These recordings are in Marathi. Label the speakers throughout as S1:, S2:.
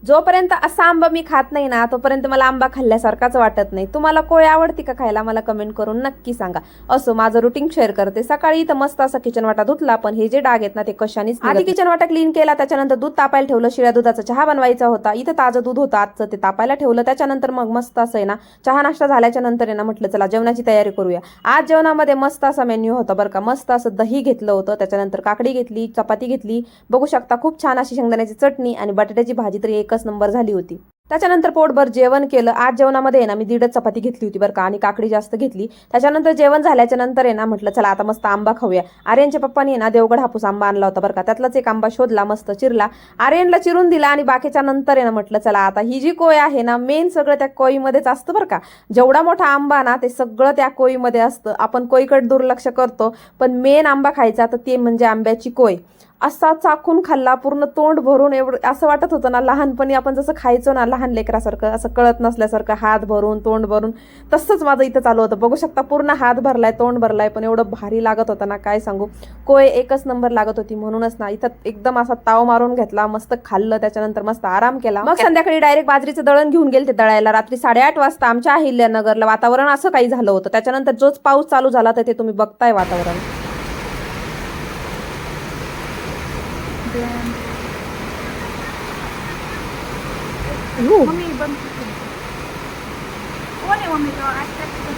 S1: जोपर्यंत असा आंबा मी खात नाही ना तोपर्यंत मला आंबा खाल्ल्यासारखाच वाटत नाही. तुम्हाला कोय आवडती का खायला मला कमेंट करून नक्की सांगा. असो, माझं रुटीन शेअर करते. सकाळी इथं मस्त असा किचन वाटा धुतला, पण हे जे डाग आहेत ना ते कशानेच आधी किचन वाटा क्लीन केला. त्याच्यानंतर दूध तापायला ठेवलं. शिळ्या दुधाचा चहा बनवायचा होता. इथं ताजं दूध होतं आजचं, ते तापायला ठेवलं. त्याच्यानंतर मग मस्त असं आहे ना चहा नाश्ता झाल्याच्या नंतर आहे ना म्हटलं चला जेवणाची तयारी करूया. आज जेवणामध्ये मस्त असा मेन्यू होता बरं का. मस्त असं दही घेतलं होतं, त्याच्यानंतर काकडी घेतली, चपाती घेतली, बघू शकता खूप छान अशी शेंगदाण्याची चटणी आणि बटाट्याची भाजी तर एकच नंबर झाली होती. त्याच्यानंतर पोटभर जेवण केलं. आज जेवणामध्ये आहे ना मी 1.5 चपाती घेतली होती बरं का, आणि काकडी जास्त घेतली. त्याच्यानंतर जेवण झाल्याच्या नंतर आहे ना म्हटलं चला आता मस्त आंबा खाऊया. आर्यनच्या पप्पांनी आहे ना देवगड हापूस आंबा आणला होता बरं का. त्यातलाच एक आंबा शोधला, मस्त चिरला, आर्यनला चिरून दिला, आणि बाकीच्या नंतर आहे ना म्हटलं चला आता ही जी कोय आहे ना मेन सगळं त्या कोईमध्येच असतं बरं का. जेवढा मोठा आंबा ना ते सगळं त्या कोईमध्ये असतं. आपण कोईकडे दुर्लक्ष करतो, पण मेन आंबा खायचा तर ते म्हणजे आंब्याची कोय. असा चाखून खाल्ला, पूर्ण तोंड भरून. एवढं असं वाटत होतं ना लहानपणी आपण जसं खायचो ना लहान लेकरासारखं, असं कळत नसल्यासारखं, हात भरून तोंड भरून, तसंच माझं इथं चालू होतं. बघू शकता पूर्ण हात भरलाय, तोंड भरलाय, पण एवढं भारी लागत होतं ना काय सांगू. कोय एकच नंबर लागत होती. म्हणूनच ना इथं एकदम असा ताव मारून घेतला, मस्त खाल्लं, त्याच्यानंतर मस्त आराम केला. मग संध्याकाळी डायरेक्ट बाजरीचं दळण घेऊन गेले ते दळायला. रात्री 8:30 वाजता आमच्या अहिल्यानगरला वातावरण असं काही झालं होतं. त्याच्यानंतर जोच पाऊस चालू झाला तर ते तुम्ही बघताय वातावरण.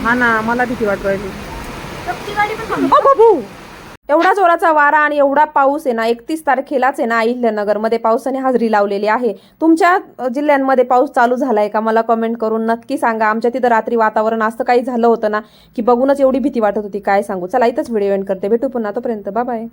S1: हा ना, मला भीती वाटू राहिली. एवढा जोराचा वारा आणि एवढा पाऊस आहे ना 31 तारखेलाच आहे ना अहिल्यानगरमध्ये पावसाने हजेरी लावलेली आहे. तुमच्या जिल्ह्यांमध्ये पाऊस चालू झालाय का मला कमेंट करून नक्की सांगा. आमच्या तिथं रात्री वातावरण असं काही झालं होतं ना की बघूनच एवढी भीती वाटत होती काय सांगू. चला इथंच व्हिडिओ एंड करते. भेटू पुन्हा, तोपर्यंत बाय बाय.